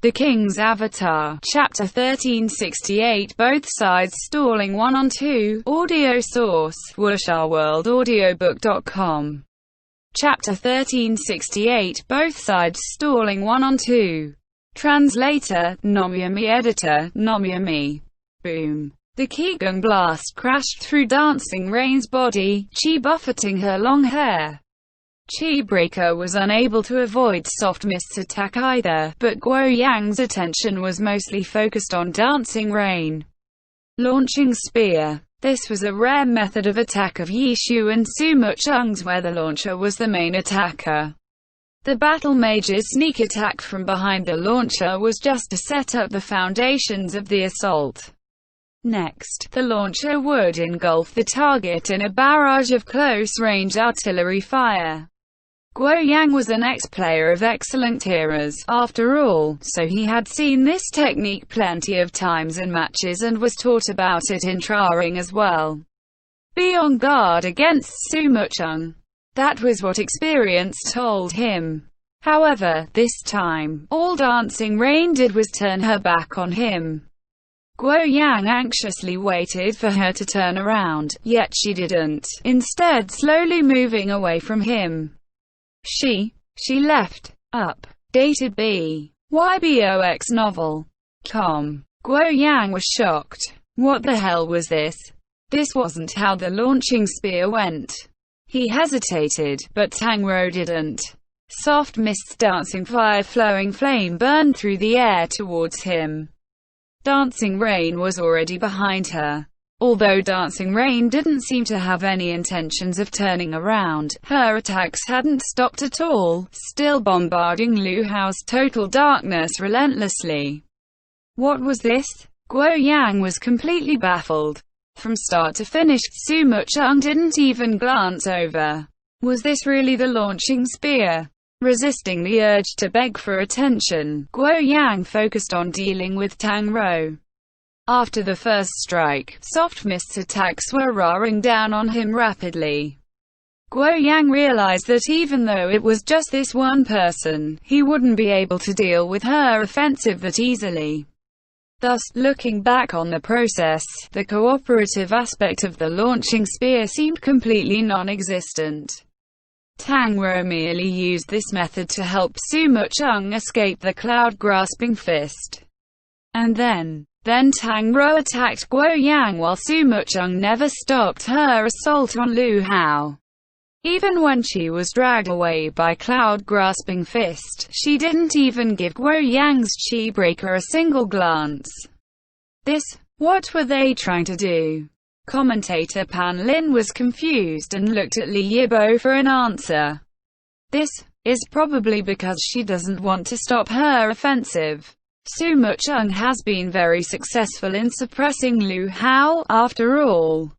The King's Avatar. Chapter 1368. Both sides stalling 1 on 2. Audio source: wuxia-world-audiobook.com. Chapter 1368. Both sides stalling 1 on 2. Translator: Nomyami. Editor: Nomyami. Boom. The Qigong blast crashed through Dancing Rain's body, chi buffeting her long hair. Chi Breaker was unable to avoid Soft Mist's attack either, but Guo Yang's attention was mostly focused on Dancing Rain. Launching Spear. This was a rare method of attack of Yishu and Sumu Chung's, where the launcher was the main attacker. The Battle Mage's sneak attack from behind the launcher was just to set up the foundations of the assault. Next, the launcher would engulf the target in a barrage of close-range artillery fire. Guo Yang was an ex-player of excellent eras, after all, so he had seen this technique plenty of times in matches and was taught about it in Traring as well. Be on guard against Sumu Chung. That was what experience told him. However, this time, all Dancing Rain did was turn her back on him. Guo Yang anxiously waited for her to turn around, yet she didn't, instead slowly moving away from him. She left. Updated BYBOX novel. Guo Yang was shocked. What the hell was this? This wasn't how the launching spear went. He hesitated, but Tang Rou didn't. Soft Mist's dancing fire flowing flame burned through the air towards him. Dancing Rain was already behind her. Although Dancing Rain didn't seem to have any intentions of turning around, her attacks hadn't stopped at all, still bombarding Lu Hao's total darkness relentlessly. What was this? Guo Yang was completely baffled. From start to finish, Sumu Chung didn't even glance over. Was this really the launching spear? Resisting the urge to beg for attention, Guo Yang focused on dealing with Tang Rou. After the first strike, Soft Mist's attacks were roaring down on him rapidly. Guo Yang realized that even though it was just this one person, he wouldn't be able to deal with her offensive that easily. Thus, looking back on the process, the cooperative aspect of the launching spear seemed completely non-existent. Tang Rou merely used this method to help Sumu Chung escape the cloud-grasping fist. And then Tang Rou attacked Guo Yang while Sumu Chung never stopped her assault on Lu Hao. Even when she was dragged away by cloud-grasping fist, she didn't even give Guo Yang's Chi Breaker a single glance. What were they trying to do? Commentator Pan Lin was confused and looked at Li Yibo for an answer. This is probably because she doesn't want to stop her offensive. Sumu Chung has been very successful in suppressing Lu Hao, after all.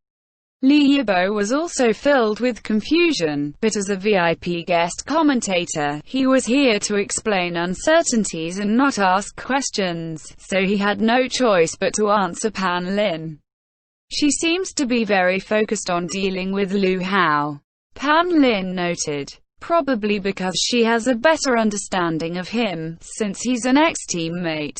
Li Yibo was also filled with confusion, but as a VIP guest commentator, he was here to explain uncertainties and not ask questions, so he had no choice but to answer Pan Lin. She seems to be very focused on dealing with Lu Hao, Pan Lin noted. Probably because she has a better understanding of him, since he's an ex-teammate.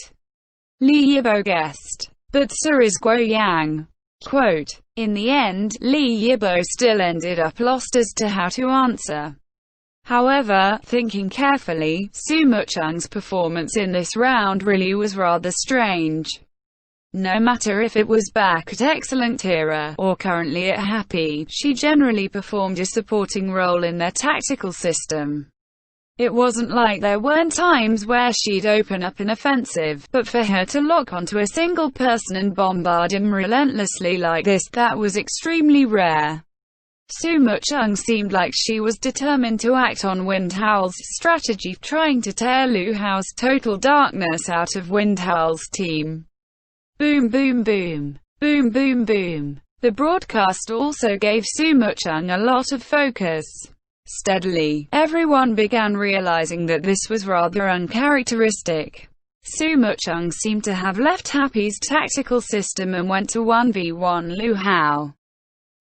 Li Yibo guessed. But so is Guo Yang. Quote, in the end, Li Yibo still ended up lost as to how to answer. However, thinking carefully, Sumu Chung's performance in this round really was rather strange. No matter if it was back at Excellent Era, or currently at Happy, she generally performed a supporting role in their tactical system. It wasn't like there weren't times where she'd open up an offensive, but for her to lock onto a single person and bombard him relentlessly like this, that was extremely rare. Sumu Chung seemed like she was determined to act on Wind Howl's strategy, trying to tear Lu Hao's total darkness out of Wind Howl's team. Boom boom boom. Boom boom boom. The broadcast also gave Sumu Chung a lot of focus. Steadily, everyone began realizing that this was rather uncharacteristic. Sumu Chung seemed to have left Happy's tactical system and went to 1v1 Lu Hao.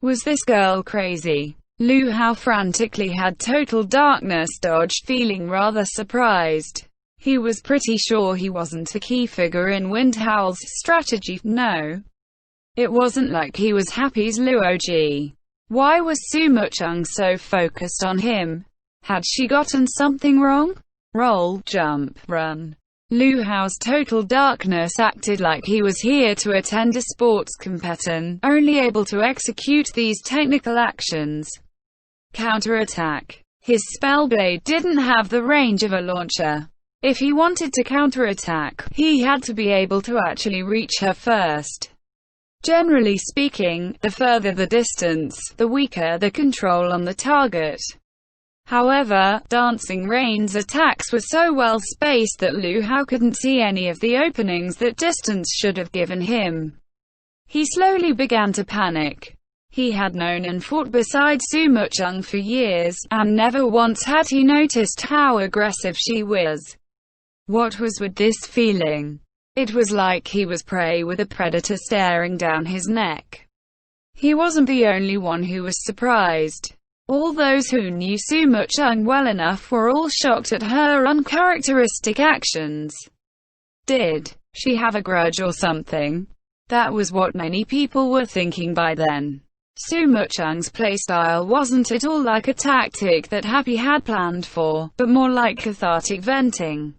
Was this girl crazy? Lu Hao frantically had total darkness dodged, feeling rather surprised. He was pretty sure he wasn't a key figure in Wind Howl's strategy. No. It wasn't like he was happy's Luo Ji. Why was Sumo Chung so focused on him? Had she gotten something wrong? Roll, jump, run. Lu Hao's total darkness acted like he was here to attend a sports competition, only able to execute these technical actions. Counterattack. His spellblade didn't have the range of a launcher. If he wanted to counterattack, he had to be able to actually reach her first. Generally speaking, the further the distance, the weaker the control on the target. However, Dancing Rain's attacks were so well spaced that Lu Hao couldn't see any of the openings that distance should have given him. He slowly began to panic. He had known and fought beside Sumo Chung for years, and never once had he noticed how aggressive she was. What was with this feeling? It was like he was prey with a predator staring down his neck. He wasn't the only one who was surprised. All those who knew Sumo Chung well enough were all shocked at her uncharacteristic actions. Did she have a grudge or something? That was what many people were thinking by then. Sumo Chung's playstyle wasn't at all like a tactic that Happy had planned for, but more like cathartic venting.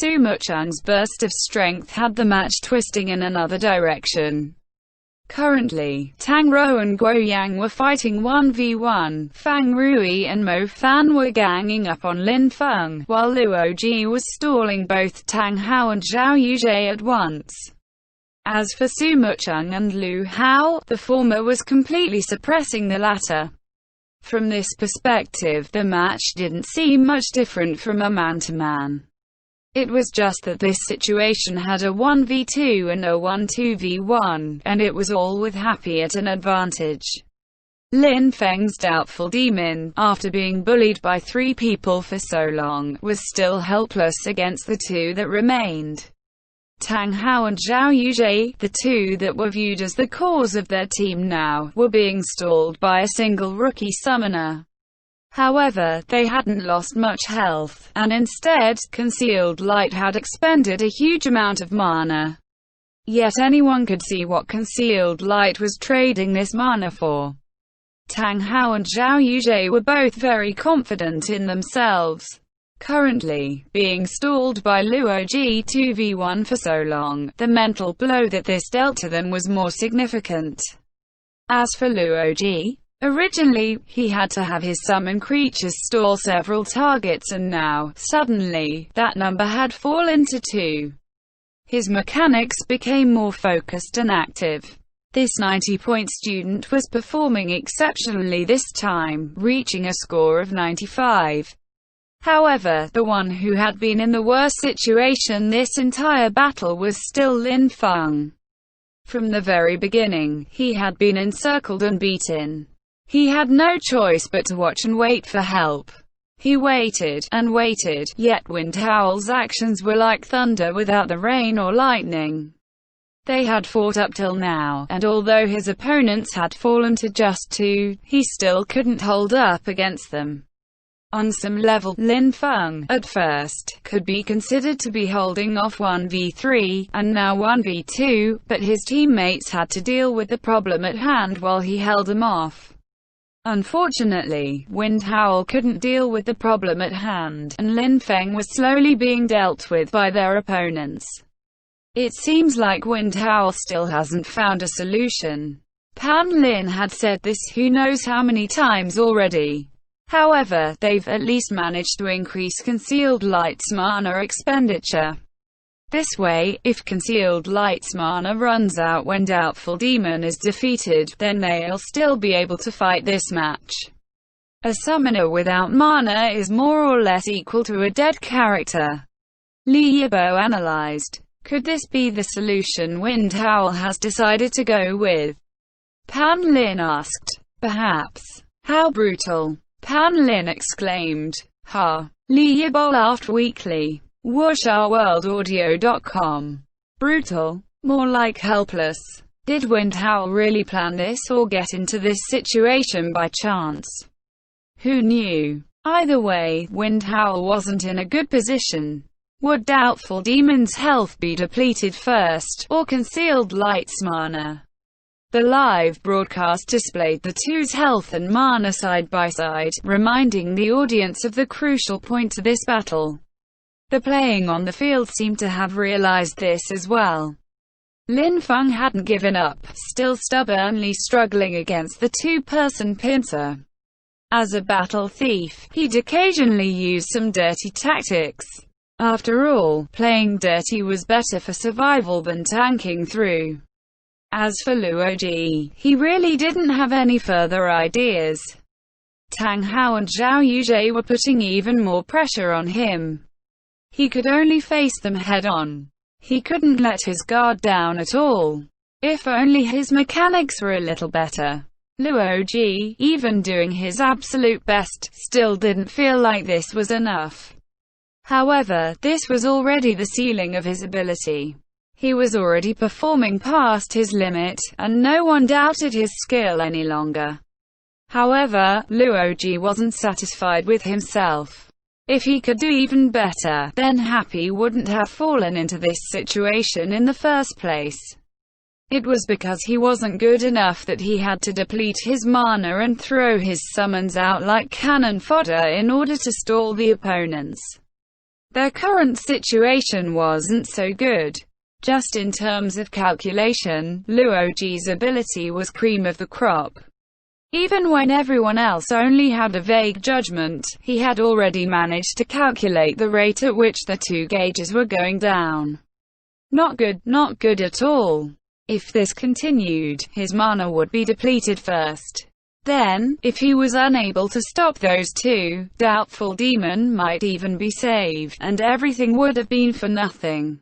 Sumo Chung's burst of strength had the match twisting in another direction. Currently, Tang Rou and Guo Yang were fighting 1v1, Fang Rui and Mo Fan were ganging up on Lin Feng, while Luo Ji was stalling both Tang Hao and Zhao Yuzhe at once. As for Sumo Chung and Lu Hao, the former was completely suppressing the latter. From this perspective, the match didn't seem much different from a man-to-man. It was just that this situation had a 1v2 and a 1-2v1, and it was all with Happy at an advantage. Lin Feng's doubtful demon, after being bullied by 3 people for so long, was still helpless against the 2 that remained. Tang Hao and Zhao Yuzhe, the 2 that were viewed as the cause of their team now, were being stalled by a single rookie summoner. However, they hadn't lost much health, and instead, Concealed Light had expended a huge amount of mana. Yet anyone could see what Concealed Light was trading this mana for. Tang Hao and Zhao Yuzhe were both very confident in themselves. Currently, being stalled by Luo Ji 2v1 for so long, the mental blow that this dealt to them was more significant. As for Luo Ji, originally, he had to have his summon creatures stall several targets, and now, suddenly, that number had fallen to 2. His mechanics became more focused and active. This 90-point student was performing exceptionally this time, reaching a score of 95. However, the one who had been in the worst situation this entire battle was still Lin Feng. From the very beginning, he had been encircled and beaten. He had no choice but to watch and wait for help. He waited, and waited, yet Wind Howl's actions were like thunder without the rain or lightning. They had fought up till now, and although his opponents had fallen to just 2, he still couldn't hold up against them. On some level, Lin Feng, at first, could be considered to be holding off 1v3, and now 1v2, but his teammates had to deal with the problem at hand while he held them off. Unfortunately, Wind Howl couldn't deal with the problem at hand, and Lin Feng was slowly being dealt with by their opponents. It seems like Wind Howl still hasn't found a solution. Pan Lin had said this who knows how many times already. However, they've at least managed to increase Concealed Light's mana expenditure. This way, if Concealed Light's mana runs out when Doubtful Demon is defeated, then they'll still be able to fight this match. A summoner without mana is more or less equal to a dead character. Li Yibo analyzed. Could this be the solution Wind Howl has decided to go with? Pan Lin asked. Perhaps. How brutal! Pan Lin exclaimed. Ha! Li Yibo laughed weakly. WuxRWorldAudio.com. Brutal? More like helpless. Did Wind Howl really plan this or get into this situation by chance? Who knew? Either way, Wind Howl wasn't in a good position. Would doubtful demon's health be depleted first, or concealed light's mana? The live broadcast displayed the two's health and mana side by side, reminding the audience of the crucial point to this battle. The playing on the field seemed to have realized this as well. Lin Feng hadn't given up, still stubbornly struggling against the two-person pincer. As a battle thief, he'd occasionally use some dirty tactics. After all, playing dirty was better for survival than tanking through. As for Luoji, he really didn't have any further ideas. Tang Hao and Zhao Yuzhe were putting even more pressure on him. He could only face them head-on. He couldn't let his guard down at all. If only his mechanics were a little better. Luoji, even doing his absolute best, still didn't feel like this was enough. However, this was already the ceiling of his ability. He was already performing past his limit, and no one doubted his skill any longer. However, Luoji wasn't satisfied with himself. If he could do even better, then Happy wouldn't have fallen into this situation in the first place. It was because he wasn't good enough that he had to deplete his mana and throw his summons out like cannon fodder in order to stall the opponents. Their current situation wasn't so good. Just in terms of calculation, Luoji's ability was cream of the crop. Even when everyone else only had a vague judgment, he had already managed to calculate the rate at which the two gauges were going down. Not good at all. If this continued, his mana would be depleted first. Then, if he was unable to stop those two, doubtful demon might even be saved, and everything would have been for nothing.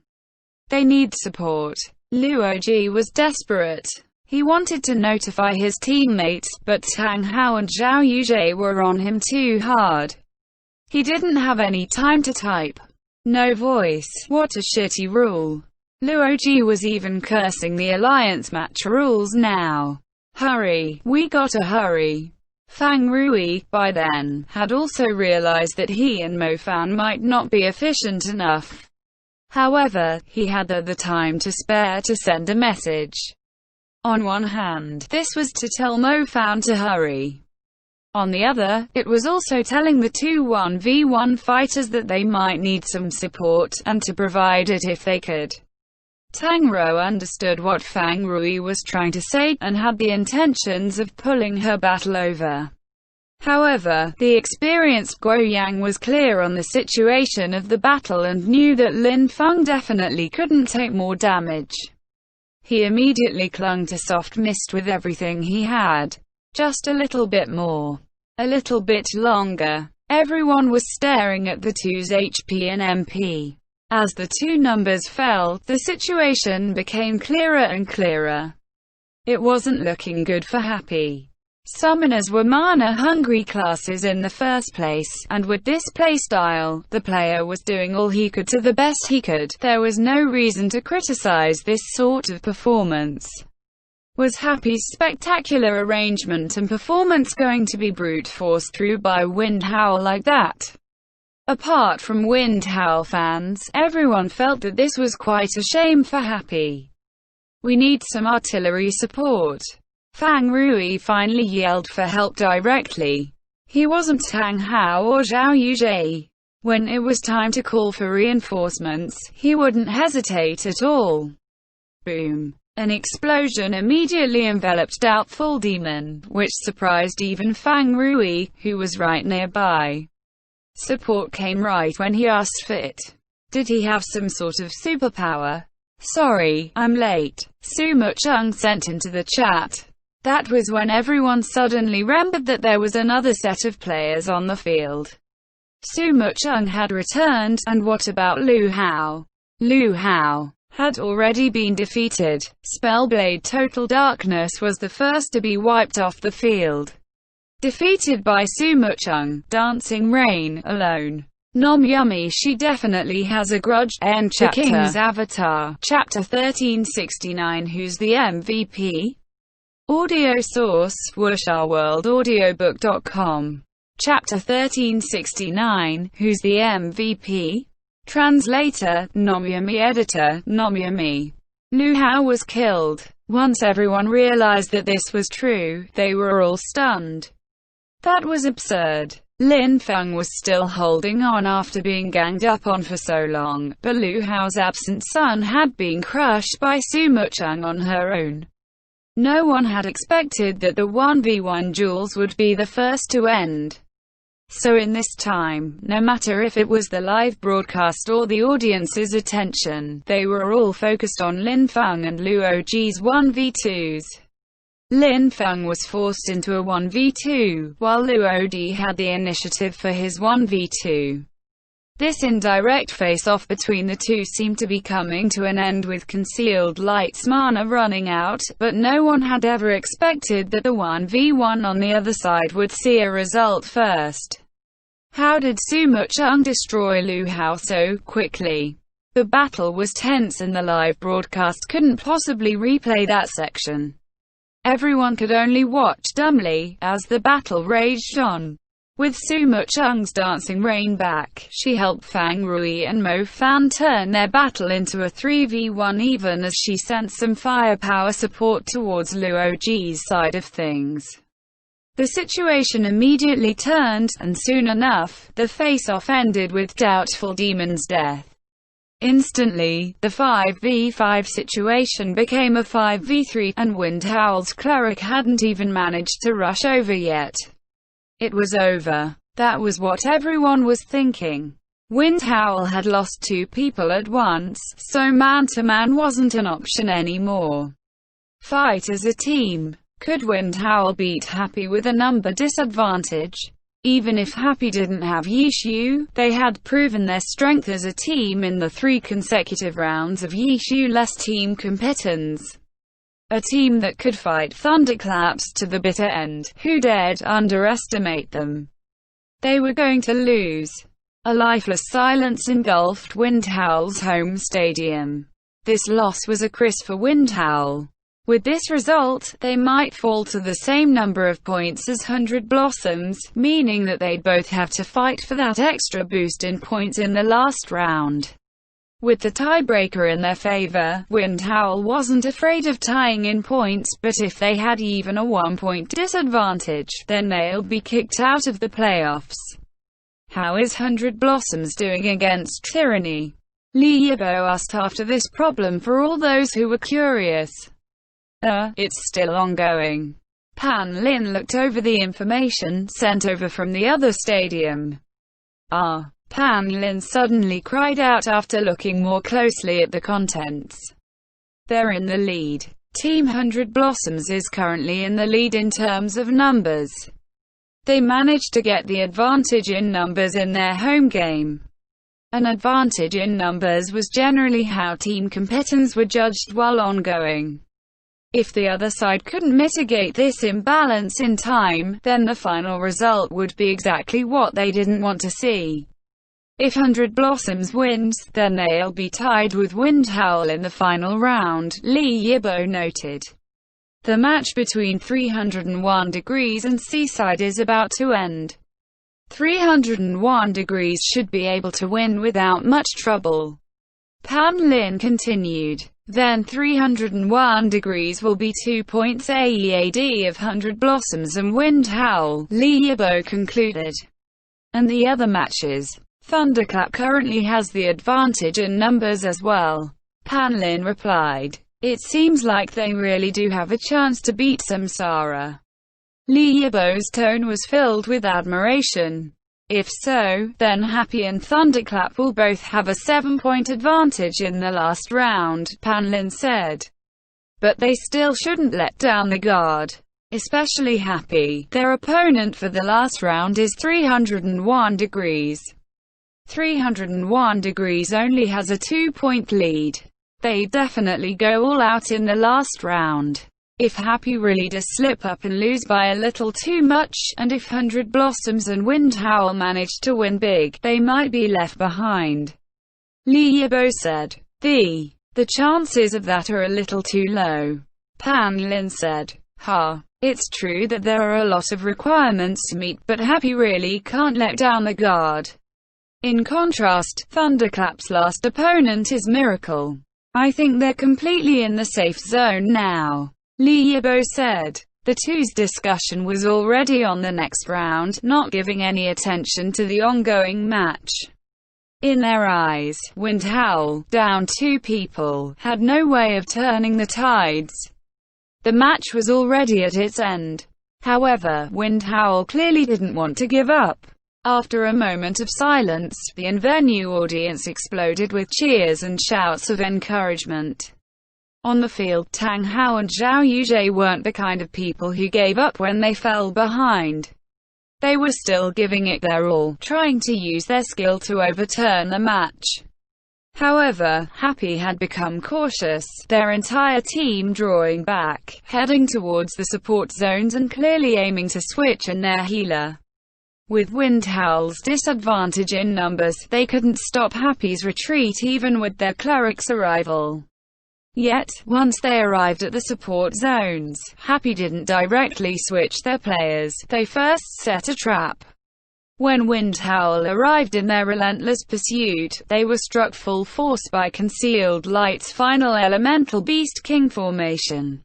They need support. Luoji was desperate. He wanted to notify his teammates, but Tang Hao and Zhao Yuzhe were on him too hard. He didn't have any time to type. No voice. What a shitty rule. Luoji was even cursing the alliance match rules now. Hurry, we gotta hurry. Fang Rui, by then, had also realized that he and Mo Fan might not be efficient enough. However, he had the time to spare to send a message. On one hand, this was to tell Mo Fan to hurry. On the other, it was also telling the two 1v1 fighters that they might need some support, and to provide it if they could. Tang Ro understood what Fang Rui was trying to say, and had the intentions of pulling her battle over. However, the experienced Guo Yang was clear on the situation of the battle and knew that Lin Feng definitely couldn't take more damage. He immediately clung to soft mist with everything he had. Just a little bit more. A little bit longer. Everyone was staring at the two's HP and MP. As the two numbers fell, the situation became clearer and clearer. It wasn't looking good for Happy. Summoners were mana-hungry classes in the first place, and with this playstyle, the player was doing all he could to the best he could. There was no reason to criticize this sort of performance. Was Happy's spectacular arrangement and performance going to be brute forced through by Wind Howl like that? Apart from Wind Howl fans, everyone felt that this was quite a shame for Happy. We need some artillery support. Fang Rui finally yelled for help directly. He wasn't Tang Hao or Zhao Yuzhe. When it was time to call for reinforcements, he wouldn't hesitate at all. Boom. An explosion immediately enveloped Doubtful Demon, which surprised even Fang Rui, who was right nearby. Support came right when he asked for it. Did he have some sort of superpower? Sorry, I'm late, Su Mucheng sent into the chat. That was when everyone suddenly remembered that there was another set of players on the field. Su Mucheng had returned, and what about Lu Hao? Lu Hao had already been defeated. Spellblade Total Darkness was the first to be wiped off the field. Defeated by Su Mucheng, Dancing Rain, alone. Nom yummy, she definitely has a grudge. End chapter. The King's Avatar. Chapter 1369. Who's the MVP? Audio source, WuxaWorldAudiobook.com. Chapter 1369. Who's the MVP? Translator, Nomyami. Editor, Nomyami. Lu Hao was killed. Once everyone realized that this was true, they were all stunned. That was absurd. Lin Feng was still holding on after being ganged up on for so long, but Lu Hao's absent son had been crushed by Su Mucheng on her own. No one had expected that the 1v1 duels would be the first to end. So in this time, no matter if it was the live broadcast or the audience's attention, they were all focused on Lin Feng and Luo Ji's 1v2s. Lin Feng was forced into a 1v2, while Luo Ji had the initiative for his 1v2. This indirect face-off between the two seemed to be coming to an end with Concealed Light's mana running out, but no one had ever expected that the 1v1 on the other side would see a result first. How did Su Mucheng destroy Lu Hao so quickly? The battle was tense and the live broadcast couldn't possibly replay that section. Everyone could only watch dumbly, as the battle raged on. With Su Mucheng's dancing rain back, she helped Fang Rui and Mo Fan turn their battle into a 3v1 even as she sent some firepower support towards Luo Ji's side of things. The situation immediately turned, and soon enough, the face-off ended with Doubtful Demon's death. Instantly, the 5v5 situation became a 5v3, and Wind Howl's cleric hadn't even managed to rush over yet. It was over. That was what everyone was thinking. Wind Howl had lost 2 people at once, so man-to-man wasn't an option anymore. Fight as a team. Could Wind Howl beat Happy with a number disadvantage? Even if Happy didn't have Yishu, they had proven their strength as a team in the 3 consecutive rounds of Yishu-less team competence. A team that could fight thunderclaps to the bitter end. Who dared underestimate them? They were going to lose. A lifeless silence engulfed Wind Howl's home stadium. This loss was a crisp for Wind Howl. With this result, they might fall to the same number of points as 100 Blossoms, meaning that they'd both have to fight for that extra boost in points in the last round. With the tiebreaker in their favor, Wind Howl wasn't afraid of tying in points, but if they had even a 1-point disadvantage, then they'll be kicked out of the playoffs. How is 100 Blossoms doing against Tyranny? Li Yibo asked after this problem for all those who were curious. It's still ongoing. Pan Lin looked over the information sent over from the other stadium. Pan Lin suddenly cried out after looking more closely at the contents. They're in the lead. Team 100 Blossoms is currently in the lead in terms of numbers. They managed to get the advantage in numbers in their home game. An advantage in numbers was generally how team competitors were judged while ongoing. If the other side couldn't mitigate this imbalance in time, then the final result would be exactly what they didn't want to see. If 100 Blossoms wins, then they'll be tied with Wind Howl in the final round, Li Yibo noted. The match between 301 Degrees and Seaside is about to end. 301 Degrees should be able to win without much trouble. Pan Lin continued. Then 301 Degrees will be 2 points AEAD of 100 Blossoms and Wind Howl, Li Yibo concluded. And the other matches? Thunderclap currently has the advantage in numbers as well. Pan Lin replied. It seems like they really do have a chance to beat Samsara. Li Yibo's tone was filled with admiration. If so, then Happy and Thunderclap will both have a 7-point advantage in the last round, Pan Lin said. But they still shouldn't let down the guard. Especially Happy. Their opponent for the last round is 301 Degrees. 301 Degrees only has a 2-point lead. They definitely go all out in the last round. If Happy really does slip up and lose by a little too much, and if 100 Blossoms and Wind Howl manage to win big, they might be left behind. Li Yibo said. The chances of that are a little too low. Pan Lin said. It's true that there are a lot of requirements to meet, but Happy really can't let down the guard. In contrast, Thunderclap's last opponent is Miracle. I think they're completely in the safe zone now, Lee Yibo said. The two's discussion was already on the next round, not giving any attention to the ongoing match. In their eyes, Wind Howl, down 2 people, had no way of turning the tides. The match was already at its end. However, Wind Howl clearly didn't want to give up. After a moment of silence, the in-venue audience exploded with cheers and shouts of encouragement. On the field, Tang Hao and Zhao Yuzhe weren't the kind of people who gave up when they fell behind. They were still giving it their all, trying to use their skill to overturn the match. However, Happy had become cautious, their entire team drawing back, heading towards the support zones and clearly aiming to switch in their healer. With Wind Howl's disadvantage in numbers, they couldn't stop Happy's retreat even with their cleric's arrival. Yet, once they arrived at the support zones, Happy didn't directly switch their players, they first set a trap. When Wind Howl arrived in their relentless pursuit, they were struck full force by Concealed Light's final Elemental Beast King formation.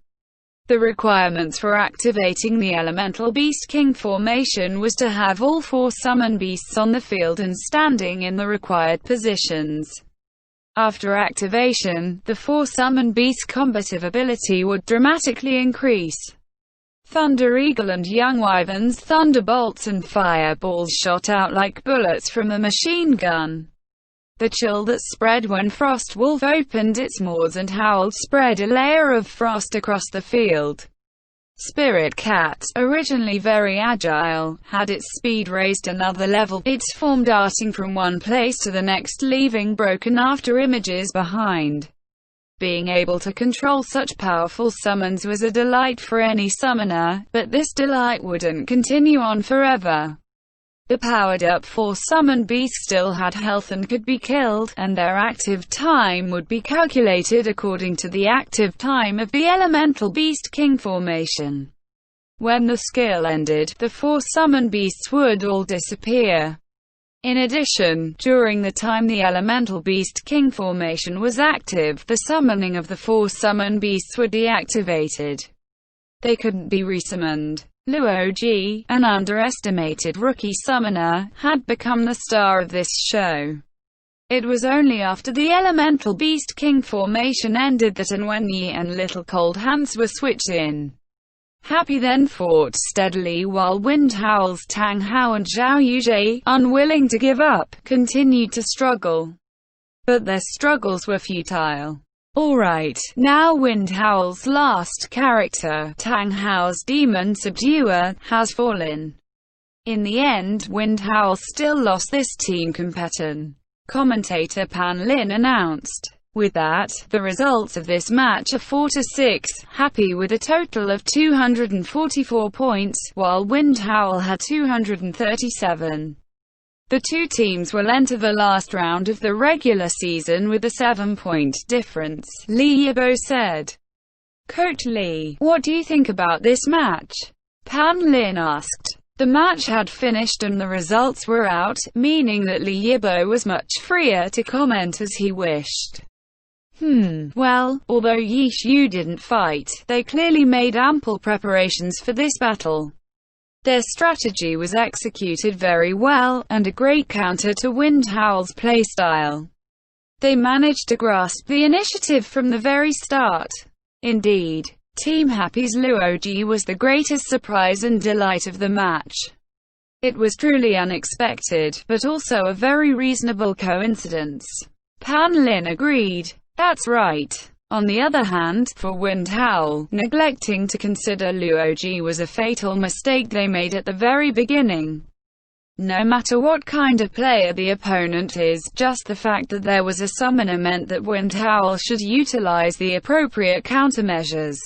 The requirements for activating the Elemental Beast King formation was to have all 4 summon beasts on the field and standing in the required positions. After activation, the 4 summon beast combative ability would dramatically increase. Thunder Eagle and Young Wyvern's thunderbolts and fireballs shot out like bullets from a machine gun. The chill that spread when Frost Wolf opened its maws and howled spread a layer of frost across the field. Spirit Cat, originally very agile, had its speed raised another level, its form darting from one place to the next, leaving broken after images behind. Being able to control such powerful summons was a delight for any summoner, but this delight wouldn't continue on forever. The powered-up 4 summon beasts still had health and could be killed, and their active time would be calculated according to the active time of the Elemental Beast King formation. When the skill ended, the 4 summon beasts would all disappear. In addition, during the time the Elemental Beast King formation was active, the summoning of the 4 summon beasts would deactivated. They couldn't be resummoned. Luo Ji, an underestimated rookie summoner, had become the star of this show. It was only after the Elemental Beast King formation ended that An Wenyi and Little Cold Hands were switched in. Happy then fought steadily while Wind Howl's Tang Hao and Zhao Yuzhe, unwilling to give up, continued to struggle. But their struggles were futile. Alright, now Wind Howl's last character, Tang Hao's Demon Subduer, has fallen. In the end, Wind Howl still lost this team competition. Commentator Pan Lin announced. With that, the results of this match are 4-6, Happy with a total of 244 points, while Wind Howl had 237. The 2 teams will enter the last round of the regular season with a 7-point difference, Lee Yibo said. Coach Lee, what do you think about this match? Pan Lin asked. The match had finished and the results were out, meaning that Lee Yibo was much freer to comment as he wished. Well, although Yi Xiu didn't fight, they clearly made ample preparations for this battle. Their strategy was executed very well, and a great counter to Wind Howl's playstyle. They managed to grasp the initiative from the very start. Indeed, Team Happy's Luo Ji was the greatest surprise and delight of the match. It was truly unexpected, but also a very reasonable coincidence. Pan Lin agreed. That's right. On the other hand, for Wind Howl, neglecting to consider Luo Ji was a fatal mistake they made at the very beginning. No matter what kind of player the opponent is, just the fact that there was a summoner meant that Wind Howl should utilize the appropriate countermeasures.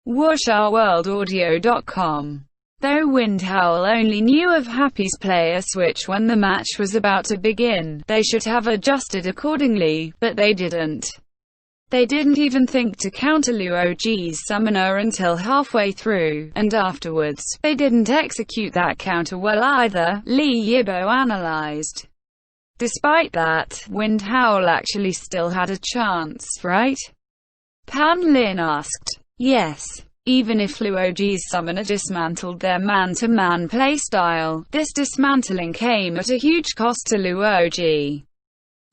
WuxaWorldAudio.com. Though Wind Howl only knew of Happy's player switch when the match was about to begin, they should have adjusted accordingly, but they didn't. They didn't even think to counter Luo Ji's summoner until halfway through, and afterwards, they didn't execute that counter well either, Lee Yibo analyzed. Despite that, Wind Howl actually still had a chance, right? Pan Lin asked. Yes. Even if Luoji's summoner dismantled their man-to-man playstyle, this dismantling came at a huge cost to Luoji.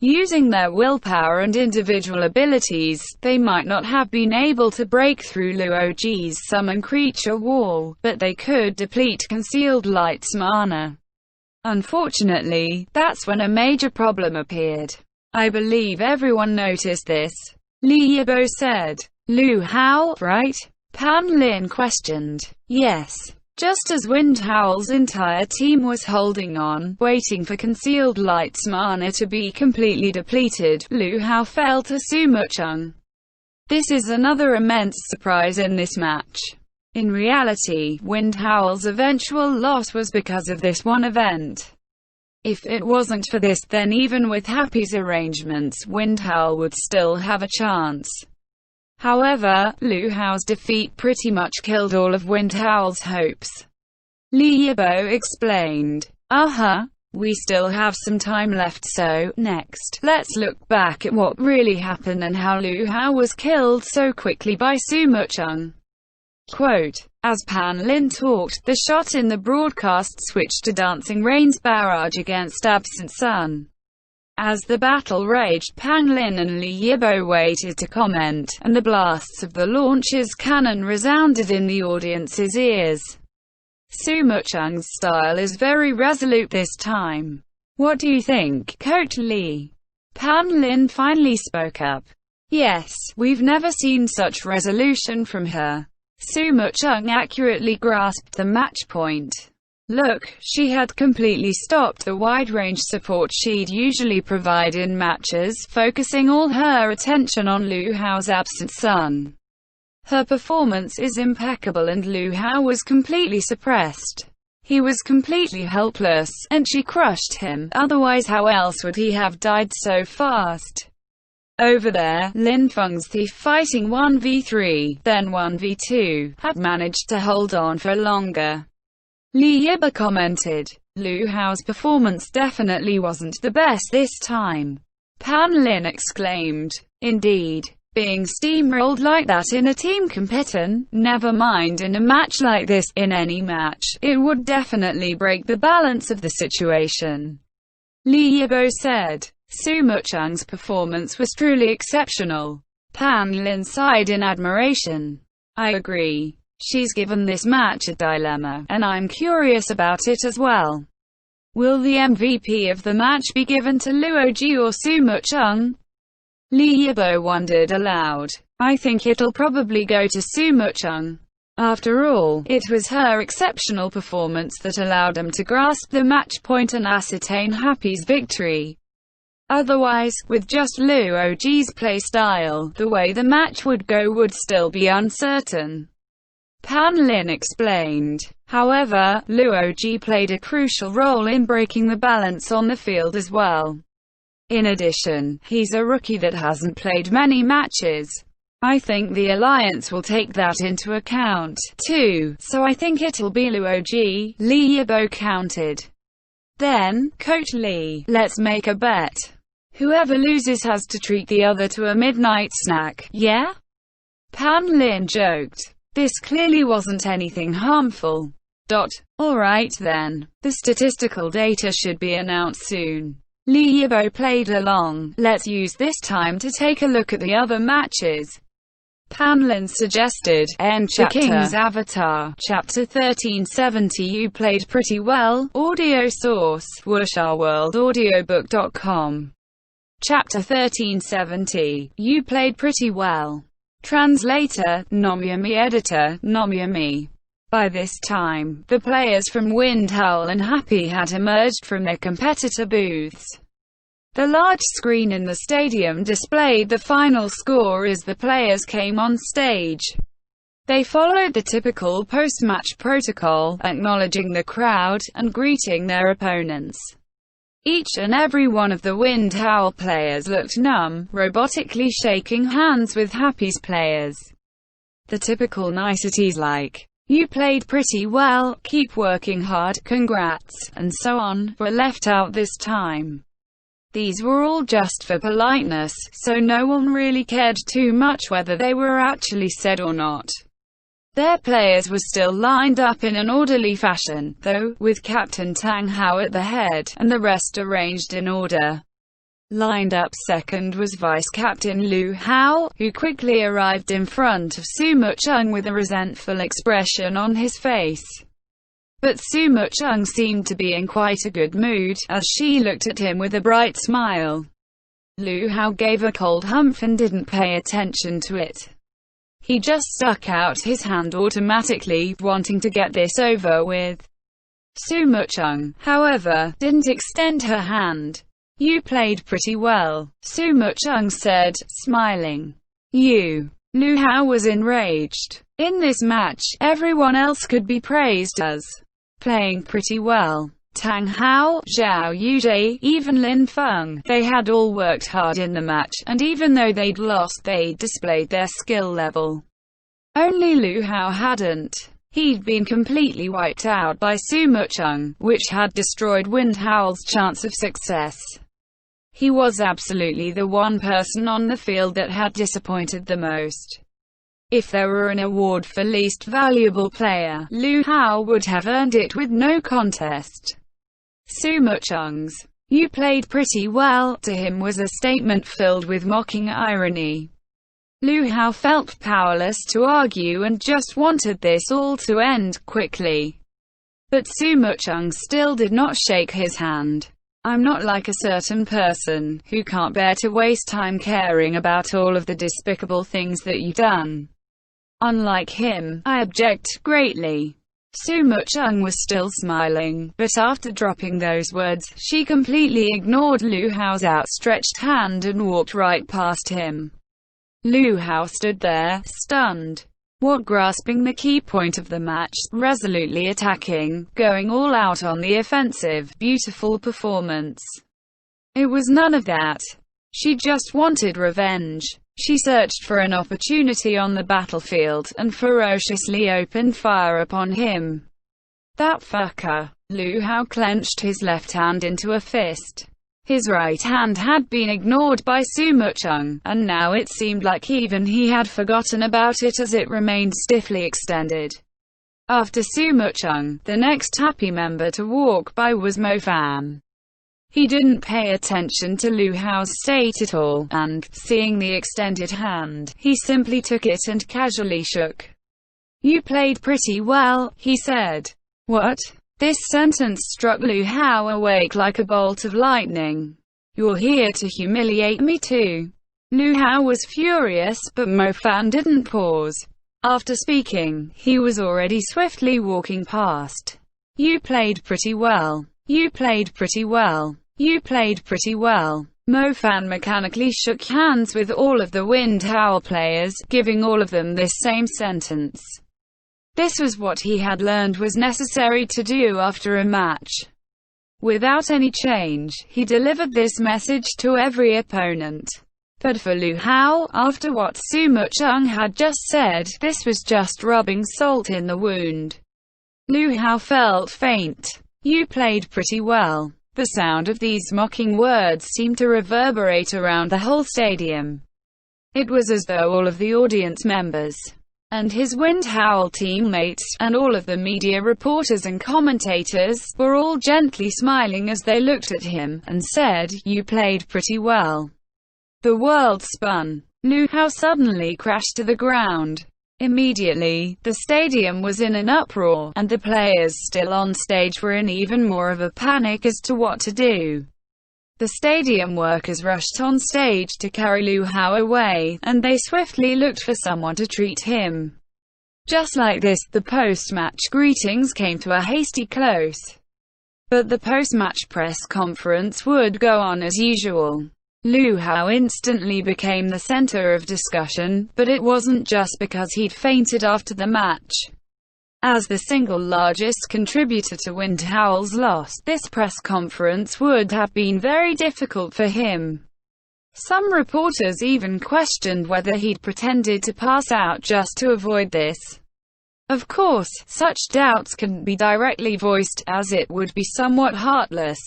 Using their willpower and individual abilities, they might not have been able to break through Luoji's summon creature wall, but they could deplete Concealed Light's mana. Unfortunately, that's when a major problem appeared. I believe everyone noticed this. Li Yibo said. Lu Hao, right? Pan Lin questioned. Yes. Just as Wind Howl's entire team was holding on, waiting for Concealed Light's mana to be completely depleted, Lu Hao fell to Sumo Chung. This is another immense surprise in this match. In reality, Wind Howl's eventual loss was because of this one event. If it wasn't for this, then even with Happy's arrangements, Wind Howl would still have a chance. However, Lu Hao's defeat pretty much killed all of Wind Howl's hopes. Li Yibo explained. We still have some time left, so, next, let's look back at what really happened and how Lu Hao was killed so quickly by Sumo Chung. Quote, as Pan Lin talked, the shot in the broadcast switched to Dancing Rain's barrage against Absent Sun. As the battle raged, Pan Lin and Li Yibo waited to comment, and the blasts of the launcher's cannon resounded in the audience's ears. Sumo Chung's style is very resolute this time. What do you think, Coach Li? Pan Lin finally spoke up. Yes, we've never seen such resolution from her. Sumo Chung accurately grasped the match point. Look, she had completely stopped the wide-range support she'd usually provide in matches, focusing all her attention on Lu Hao's Absent Sun. Her performance is impeccable and Lu Hao was completely suppressed. He was completely helpless, and she crushed him, otherwise how else would he have died so fast? Over there, Lin Feng's thief fighting 1v3, then 1v2, had managed to hold on for longer. Li Yibo commented. Lu Hao's performance definitely wasn't the best this time. Pan Lin exclaimed. Indeed. Being steamrolled like that in a team competition, never mind in a match like this, in any match, it would definitely break the balance of the situation. Li Yibo said. Sumo Chung's performance was truly exceptional. Pan Lin sighed in admiration. I agree. She's given this match a dilemma, and I'm curious about it as well. Will the MVP of the match be given to Luoji or Sumo Chung? Li Yibo wondered aloud. I think it'll probably go to Sumo Chung. After all, it was her exceptional performance that allowed him to grasp the match point and ascertain Happy's victory. Otherwise, with just Luoji's playstyle, the way the match would go would still be uncertain. Pan Lin explained. However, Luoji played a crucial role in breaking the balance on the field as well. In addition, he's a rookie that hasn't played many matches. I think the Alliance will take that into account, too, so I think it'll be Luoji, Li Yibo countered. Then, Coach Li, let's make a bet. Whoever loses has to treat the other to a midnight snack, yeah? Pan Lin joked. This clearly wasn't anything harmful. Alright then. The statistical data should be announced soon. Li Yibo played along. Let's use this time to take a look at the other matches. Pan Lin suggested. End chapter. The King's Avatar. Chapter 1370. You played pretty well. Audio source. WuxaWorldAudiobook.com. Chapter 1370. You played pretty well. Translator, Nomyami. Editor, Nomyami. By this time, the players from Wind Howl and Happy had emerged from their competitor booths. The large screen in the stadium displayed the final score as the players came on stage. They followed the typical post-match protocol, acknowledging the crowd, and greeting their opponents. Each and every one of the Wind Howl players looked numb, robotically shaking hands with Happy's players. The typical niceties like, "You played pretty well, keep working hard, congrats," and so on, were left out this time. These were all just for politeness, so no one really cared too much whether they were actually said or not. Their players were still lined up in an orderly fashion, though, with Captain Tang Hao at the head, and the rest arranged in order. Lined up second was Vice-Captain Liu Hao, who quickly arrived in front of Su Mucheng with a resentful expression on his face. But Su Mucheng seemed to be in quite a good mood, as she looked at him with a bright smile. Liu Hao gave a cold humph and didn't pay attention to it. He just stuck out his hand automatically, wanting to get this over with. Su Mucheng, however, didn't extend her hand. "You played pretty well," Su Mucheng said, smiling. "You." Liu Hao was enraged. In this match, everyone else could be praised as playing pretty well. Tang Hao, Zhao Yuzhe, even Lin Feng, they had all worked hard in the match, and even though they'd lost, they displayed their skill level. Only Liu Hao hadn't. He'd been completely wiped out by Su Mucheng, which had destroyed Wind Howl's chance of success. He was absolutely the one person on the field that had disappointed the most. If there were an award for least valuable player, Liu Hao would have earned it with no contest. Su Mucheng's "you played pretty well" to him was a statement filled with mocking irony. Liu Hao felt powerless to argue and just wanted this all to end quickly. But Su Mucheng still did not shake his hand. "I'm not like a certain person, who can't bear to waste time caring about all of the despicable things that you've done. Unlike him, I object greatly." Su Mucheng was still smiling, but after dropping those words, she completely ignored Liu Hao's outstretched hand and walked right past him. Liu Hao stood there, stunned. What, grasping the key point of the match, resolutely attacking, going all out on the offensive, beautiful performance. It was none of that. She just wanted revenge. She searched for an opportunity on the battlefield, and ferociously opened fire upon him. "That fucker." Liu Hao clenched his left hand into a fist. His right hand had been ignored by Su Mucheng, and now it seemed like even he had forgotten about it as it remained stiffly extended. After Su Mucheng, the next happy member to walk by was Mo Fan. He didn't pay attention to Liu Hao's state at all, and, seeing the extended hand, he simply took it and casually shook. "You played pretty well," he said. "What?" This sentence struck Liu Hao awake like a bolt of lightning. "You're here to humiliate me too?" Liu Hao was furious, but Mo Fan didn't pause. After speaking, he was already swiftly walking past. "You played pretty well. You played pretty well. You played pretty well." Mo Fan mechanically shook hands with all of the Wind Howl players, giving all of them this same sentence. This was what he had learned was necessary to do after a match. Without any change, he delivered this message to every opponent. But for Liu Hao, after what Su Mucheng had just said, this was just rubbing salt in the wound. Liu Hao felt faint. "You played pretty well." The sound of these mocking words seemed to reverberate around the whole stadium. It was as though all of the audience members and his Wind Howl teammates, and all of the media reporters and commentators, were all gently smiling as they looked at him, and said, "You played pretty well." The world spun. Liu Hao suddenly crashed to the ground. Immediately, the stadium was in an uproar, and the players still on stage were in even more of a panic as to what to do. The stadium workers rushed on stage to carry Liu Hao away, and they swiftly looked for someone to treat him. Just like this, the post-match greetings came to a hasty close. But the post-match press conference would go on as usual. Liu Hao instantly became the center of discussion, but it wasn't just because he'd fainted after the match. As the single largest contributor to Wind Howl's loss, this press conference would have been very difficult for him. Some reporters even questioned whether he'd pretended to pass out just to avoid this. Of course, such doubts couldn't be directly voiced, as it would be somewhat heartless.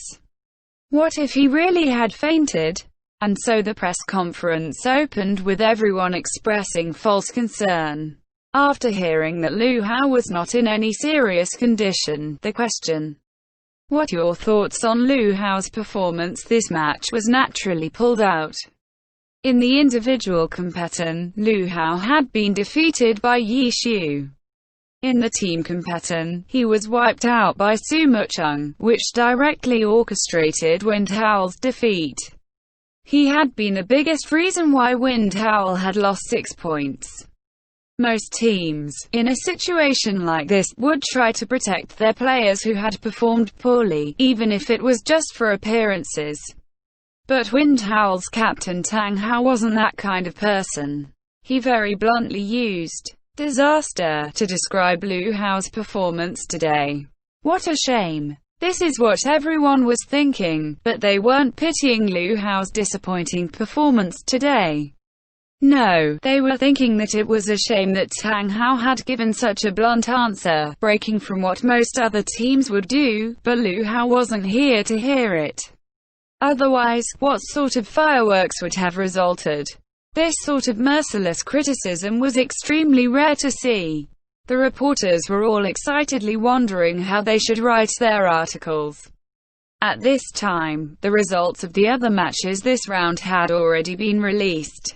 What if he really had fainted? And so the press conference opened with everyone expressing false concern. After hearing that Lu Hao was not in any serious condition, the question, "What your thoughts on Lu Hao's performance this match?" was naturally pulled out. In the individual competition, Lu Hao had been defeated by Yi Xiu. In the team competition, he was wiped out by Su Mucheng, which directly orchestrated Wind Howl's defeat. He had been the biggest reason why Wind Howl had lost 6 points. Most teams, in a situation like this, would try to protect their players who had performed poorly, even if it was just for appearances. But Wind Howl's captain Tang Hao wasn't that kind of person. He very bluntly used "disaster" to describe Lu Hao's performance today. What a shame. This is what everyone was thinking, but they weren't pitying Lu Hao's disappointing performance today. No, they were thinking that it was a shame that Tang Hao had given such a blunt answer, breaking from what most other teams would do, but Lu Hao wasn't here to hear it. Otherwise, what sort of fireworks would have resulted? This sort of merciless criticism was extremely rare to see. The reporters were all excitedly wondering how they should write their articles. At this time, the results of the other matches this round had already been released.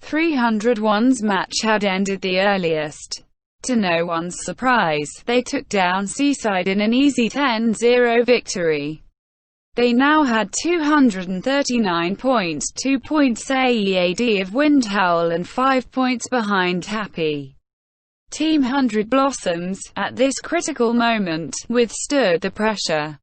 301's match had ended the earliest. To no one's surprise, they took down Seaside in an easy 10-0 victory. They now had 239 points, 2 points ahead of Wind Howl and 5 points behind Happy. Team 100 Blossoms, at this critical moment, withstood the pressure.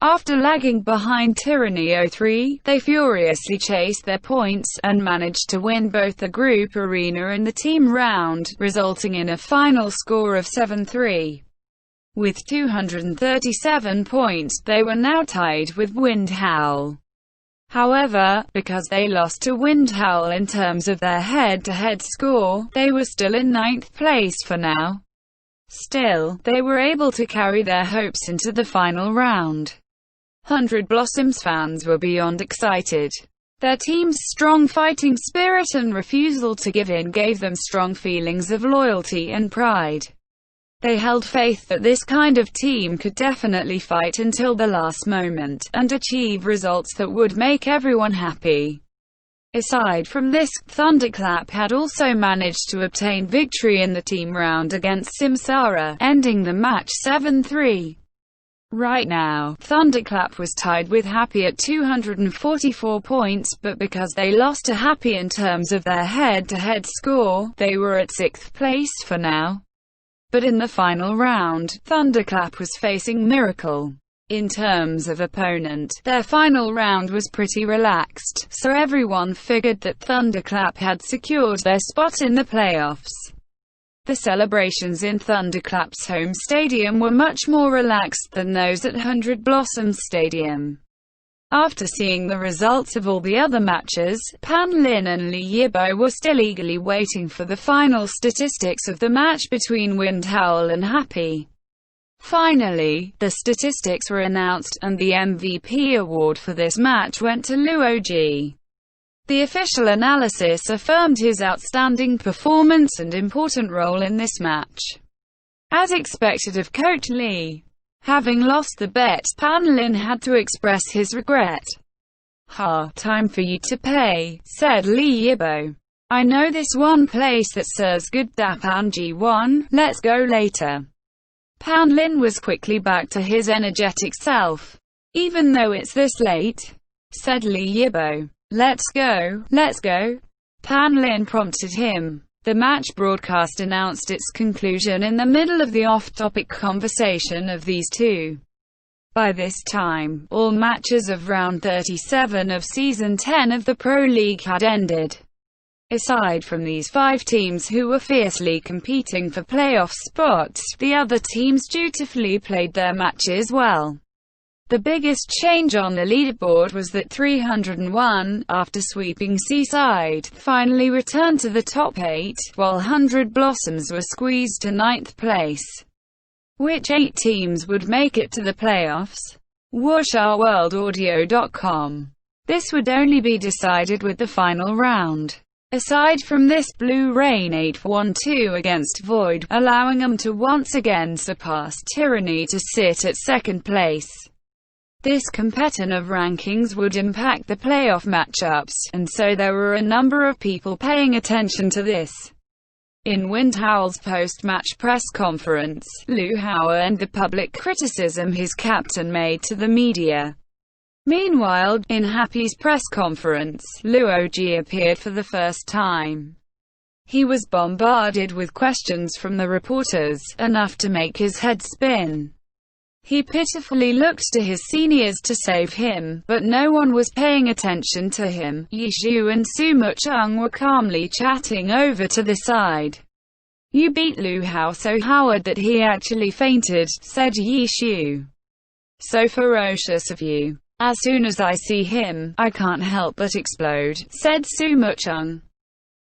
After lagging behind Tyranny 03, they furiously chased their points, and managed to win both the group arena and the team round, resulting in a final score of 7-3. With 237 points, they were now tied with Wind Howl. However, because they lost to Wind Howl in terms of their head-to-head score, they were still in 9th place for now. Still, they were able to carry their hopes into the final round. 100 Blossoms fans were beyond excited. Their team's strong fighting spirit and refusal to give in gave them strong feelings of loyalty and pride. They held faith that this kind of team could definitely fight until the last moment, and achieve results that would make everyone happy. Aside from this, Thunderclap had also managed to obtain victory in the team round against Simsara, ending the match 7-3. Right now, Thunderclap was tied with Happy at 244 points, but because they lost to Happy in terms of their head-to-head score, they were at 6th place for now. But in the final round, Thunderclap was facing Miracle. In terms of opponent, their final round was pretty relaxed, so everyone figured that Thunderclap had secured their spot in the playoffs. The celebrations in Thunderclap's home stadium were much more relaxed than those at 100 Blossoms Stadium. After seeing the results of all the other matches, Pan Lin and Li Yibo were still eagerly waiting for the final statistics of the match between Wind Howl and Happy. Finally, the statistics were announced, and the MVP award for this match went to Luo Ji. The official analysis affirmed his outstanding performance and important role in this match. As expected of Coach Li, having lost the bet, Pan Lin had to express his regret. Time for you to pay," said Li Yibo. "I know this one place that serves good Dapan G1, let's go later." Pan Lin was quickly back to his energetic self. "Even though it's this late," said Li Yibo. Let's go. Pan Lin prompted him. The match broadcast announced its conclusion in the middle of the off-topic conversation of these two. By this time, all matches of round 37 of Season 10 of the Pro League had ended. Aside from these 5 teams who were fiercely competing for playoff spots, the other teams dutifully played their matches well. The biggest change on the leaderboard was that 301, after sweeping Seaside, finally returned to the top 8, while 100 Blossoms were squeezed to 9th place. Which 8 teams would make it to the playoffs? WorldAudio.com. This would only be decided with the final round. Aside from this, Blue Rain 8-1-2 against Void, allowing them to once again surpass Tyranny to sit at second place. This competitive rankings would impact the playoff matchups, and so there were a number of people paying attention to this. In Wind Howl's post-match press conference, Lou Howard and the public criticism his captain made to the media. Meanwhile, in Happy's press conference, Luoji appeared for the first time. He was bombarded with questions from the reporters, enough to make his head spin. He pitifully looked to his seniors to save him, but no one was paying attention to him. Yishu and Sumuchung were calmly chatting over to the side. "You beat Lu Hao so hard that he actually fainted," said Yishu. "So ferocious of you. As soon as I see him, I can't help but explode," said Sumuchung.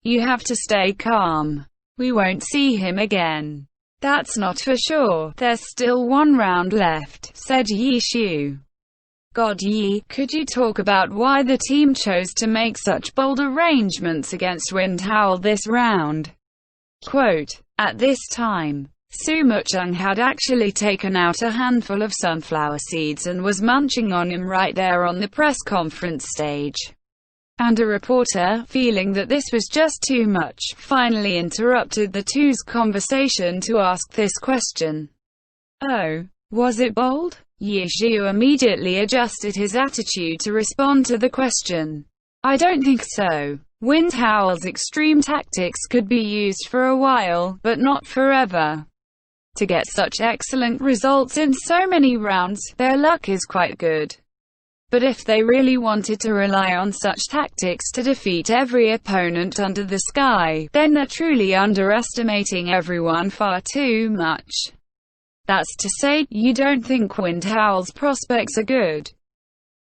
"You have to stay calm. We won't see him again." "That's not for sure. There's still one round left," said Yishu. "God Yi, could you talk about why the team chose to make such bold arrangements against Wind Howl this round?" Quote, "At this time, Sumuchung had actually taken out a handful of sunflower seeds and was munching on them right there on the press conference stage. And a reporter, feeling that this was just too much, finally interrupted the two's conversation to ask this question. "Oh, was it bold?" Yishu immediately adjusted his attitude to respond to the question. "I don't think so. Wind Howl's extreme tactics could be used for a while, but not forever. To get such excellent results in so many rounds, their luck is quite good. But if they really wanted to rely on such tactics to defeat every opponent under the sky, then they're truly underestimating everyone far too much. That's to say, you don't think Wind Howl's prospects are good?"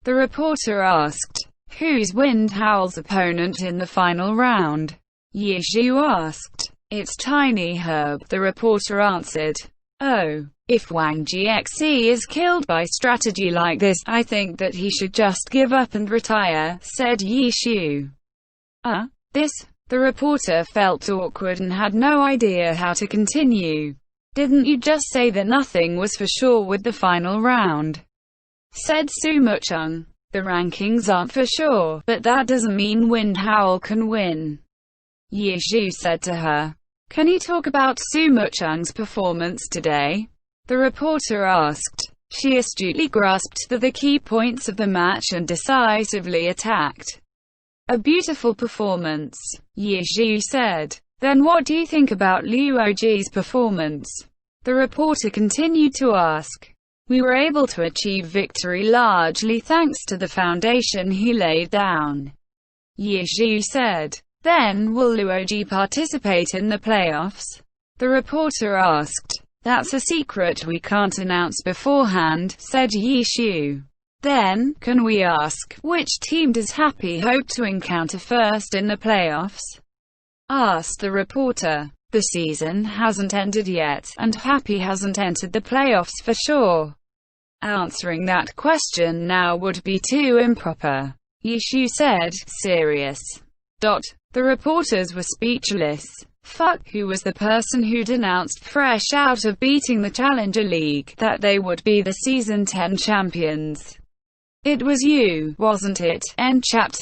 The reporter asked. "Who's Wind Howl's opponent in the final round?" Yishu asked. "It's Tiny Herb," the reporter answered. "Oh, if Wang Jiexe is killed by strategy like this, I think that he should just give up and retire," said Yishu. This? The reporter felt awkward and had no idea how to continue. "Didn't you just say that nothing was for sure with the final round?" said Sumuchung. "The rankings aren't for sure, but that doesn't mean Wind Howl can win," Yishu said to her. "Can you talk about Sumuchung's performance today?" the reporter asked. She astutely grasped the key points of the match and decisively attacked. "A beautiful performance," Yishu said. "Then what do you think about Luoji's performance?" the reporter continued to ask. "We were able to achieve victory largely thanks to the foundation he laid down," Yishu said. "Then, will Luoji participate in the playoffs?" the reporter asked. "That's a secret we can't announce beforehand," said Yishu. "Then, can we ask, which team does Happy hope to encounter first in the playoffs?" asked the reporter. "The season hasn't ended yet, and Happy hasn't entered the playoffs for sure. Answering that question now would be too improper," Yishu said, serious. The reporters were speechless. Who was the person who'd announced, fresh out of beating the Challenger League, that they would be the Season 10 champions? It was you, wasn't it? End chapter.